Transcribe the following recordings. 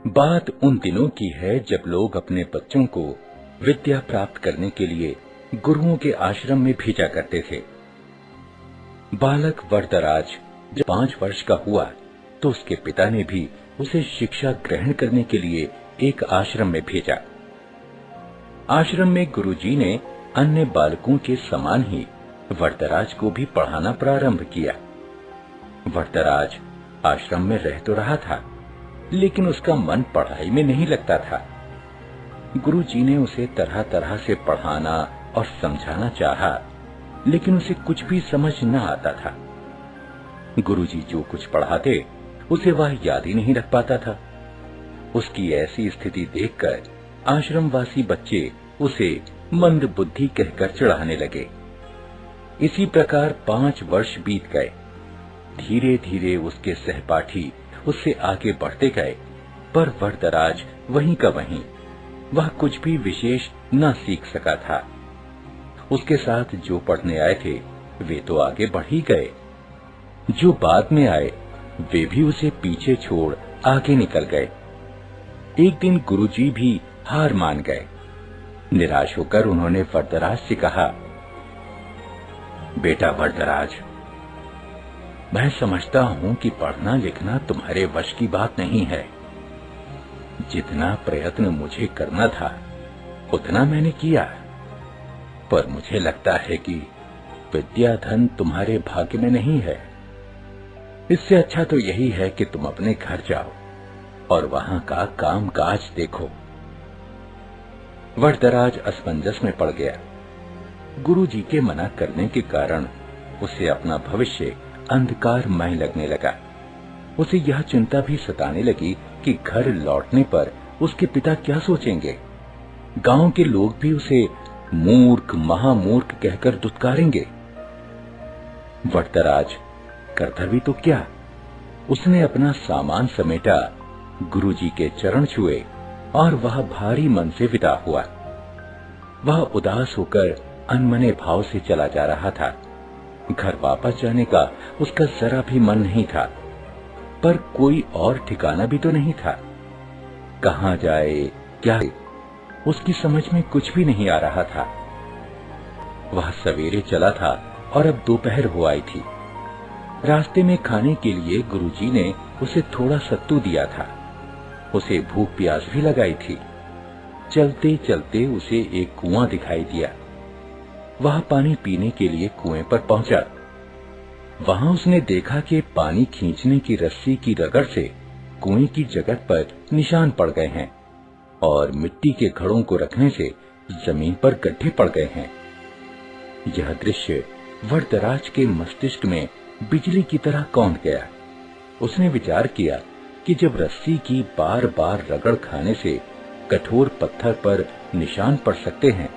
बात उन दिनों की है जब लोग अपने बच्चों को विद्या प्राप्त करने के लिए गुरुओं के आश्रम में भेजा करते थे। बालक वरदराज जब 5 वर्ष का हुआ तो उसके पिता ने भी उसे शिक्षा ग्रहण करने के लिए एक आश्रम में भेजा। आश्रम में गुरुजी ने अन्य बालकों के समान ही वरदराज को भी पढ़ाना प्रारंभ किया। वरदराज आश्रम में रह तो रहा था, लेकिन उसका मन पढ़ाई में नहीं लगता था। गुरुजी ने उसे तरह तरह से पढ़ाना और समझाना चाहा, लेकिन उसे कुछ भी समझ न आता था। गुरुजी जो कुछ पढ़ाते उसे वह याद ही नहीं रख पाता था। उसकी ऐसी स्थिति देखकर आश्रमवासी बच्चे उसे मंद बुद्धि कहकर चिढ़ाने लगे। इसी प्रकार 5 वर्ष बीत गए। धीरे धीरे उसके सहपाठी उससे आगे बढ़ते गए, पर वरदराज वहीं का वहीं, वह कुछ भी विशेष न सीख सका था। उसके साथ जो पढ़ने आए थे वे तो आगे बढ़ ही गए, जो बाद में आए वे भी उसे पीछे छोड़ आगे निकल गए। एक दिन गुरुजी भी हार मान गए। निराश होकर उन्होंने वरदराज से कहा, बेटा वरदराज, मैं समझता हूं कि पढ़ना लिखना तुम्हारे वश की बात नहीं है। जितना प्रयत्न मुझे करना था उतना मैंने किया, पर मुझे लगता है कि विद्या धन तुम्हारे भाग्य में नहीं है। इससे अच्छा तो यही है कि तुम अपने घर जाओ और वहां का काम काज देखो। वरदराज असमंजस में पड़ गया। गुरुजी के मना करने के कारण उसे अपना भविष्य अंधकारमय लगने लगा। उसे यह चिंता भी सताने लगी कि घर लौटने पर उसके पिता क्या सोचेंगे। गांव के लोग भी उसे मूर्ख महामूर्ख कहकर दुत्कारेंगे। वरदराज करता भी तो क्या, उसने अपना सामान समेटा, गुरुजी के चरण छुए और वह भारी मन से विदा हुआ। वह उदास होकर अनमने भाव से चला जा रहा था। घर वापस जाने का उसका जरा भी मन नहीं था, पर कोई और ठिकाना भी तो नहीं था। कहां जाए क्या, उसकी समझ में कुछ भी नहीं आ रहा था। वह सवेरे चला था और अब दोपहर हो आई थी। रास्ते में खाने के लिए गुरुजी ने उसे थोड़ा सत्तू दिया था। उसे भूख प्यास भी लगाई थी। चलते चलते उसे एक कुआं दिखाई दिया। वह पानी पीने के लिए कुएं पर पहुंचा। वहां उसने देखा कि पानी खींचने की रस्सी की रगड़ से कुएं की जगह पर निशान पड़ गए हैं और मिट्टी के घड़ों को रखने से जमीन पर गड्ढे पड़ गए हैं। यह दृश्य वरदराज के मस्तिष्क में बिजली की तरह कौंध गया। उसने विचार किया कि जब रस्सी की बार बार रगड़ खाने से कठोर पत्थर पर निशान पड़ सकते हैं,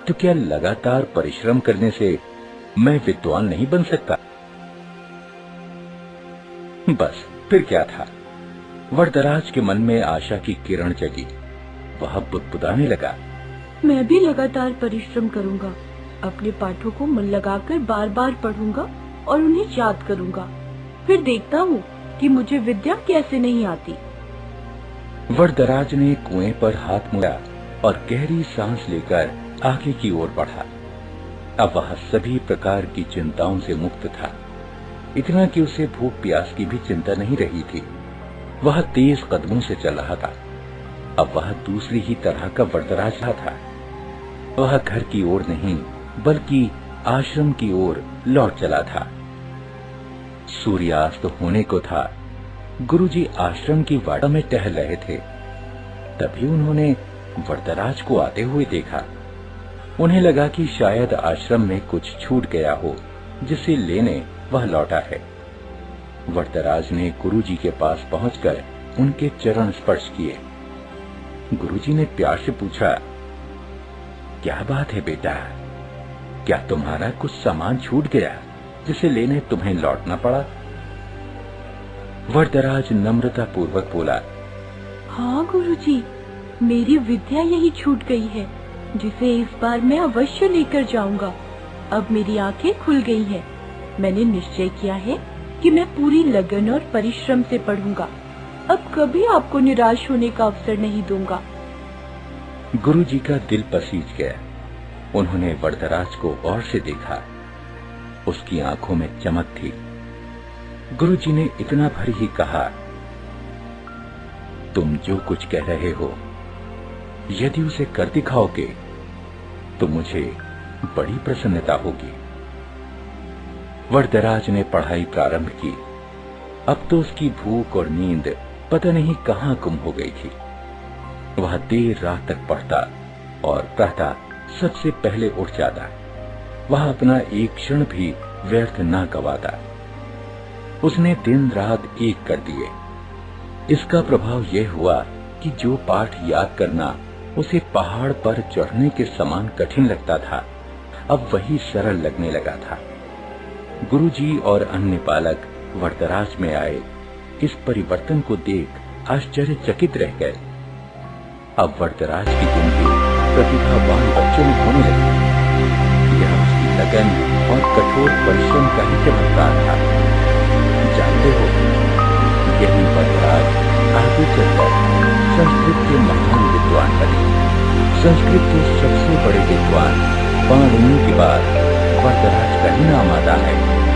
तो क्या लगातार परिश्रम करने से मैं विद्वान नहीं बन सकता? बस फिर क्या था, वरदराज के मन में आशा की किरण जगी। वह बुदबुदाने लगा, मैं भी लगातार परिश्रम करूंगा, अपने पाठों को मन लगाकर बार बार पढ़ूंगा और उन्हें याद करूंगा। फिर देखता हूँ कि मुझे विद्या कैसे नहीं आती। वरदराज ने कुएं पर हाथ मुड़ा और गहरी सांस लेकर आगे की ओर बढ़ा। अब वह सभी प्रकार की चिंताओं से मुक्त था। इतना कि उसे भूख प्यास की भी चिंता नहीं रही थी। वह तेज कदमों से चल रहा था। अब वह दूसरी ही तरह का वरदराज था। वह घर की ओर नहीं बल्कि आश्रम की ओर लौट चला था। सूर्यास्त होने को था। गुरुजी आश्रम की वाड़ा में टहल रहे थे। तभी उन्होंने वरदराज को आते हुए देखा। उन्हें लगा कि शायद आश्रम में कुछ छूट गया हो, जिसे लेने वह लौटा है। वरदराज ने गुरुजी के पास पहुंचकर उनके चरण स्पर्श किए। गुरुजी ने प्यार से पूछा, क्या बात है बेटा, क्या तुम्हारा कुछ सामान छूट गया जिसे लेने तुम्हें लौटना पड़ा? वरदराज नम्रता पूर्वक बोला, हाँ गुरुजी, मेरी विद्या यही छूट गई है, जिसे इस बार मैं अवश्य लेकर जाऊंगा। अब मेरी आंखें खुल गई हैं। मैंने निश्चय किया है कि मैं पूरी लगन और परिश्रम से पढ़ूंगा। अब कभी आपको निराश होने का अवसर नहीं दूंगा। गुरुजी का दिल पसीज गया। उन्होंने वरदराज को गौर से देखा। उसकी आंखों में चमक थी। गुरुजी ने इतना भर ही कहा, तुम जो कुछ कह रहे हो, यदि उसे कर दिखाओगे तो मुझे बड़ी प्रसन्नता होगी। वरदराज ने पढ़ाई प्रारंभ की। अब तो उसकी भूख और नींद पता नहीं कहां गुम हो गई थी। वह देर रात तक पढ़ता और प्रातः सबसे पहले उठ जाता। वह अपना एक क्षण भी व्यर्थ न गवाता। उसने दिन रात एक कर दिए। इसका प्रभाव यह हुआ कि जो पाठ याद करना उसे पहाड़ पर चढ़ने के समान कठिन लगता था, अब वही सरल लगने लगा था। गुरुजी और अन्य बालक वरदराज में आए इस परिवर्तन को देख आश्चर्यचकित रह गए। अब वरदराज की जिंदगी प्रतिभावान बच्चों में होने लगी। यह उसकी लगन और कठोर परिश्रम का ही चमत्कार था। जानते हो, यही वरदराज आगे चलकर संस्कृत के महान विद्वान बने। संस्कृत के सबसे बड़े विद्वान पाणिनि के बाद वरदराज का ही नाम आता है।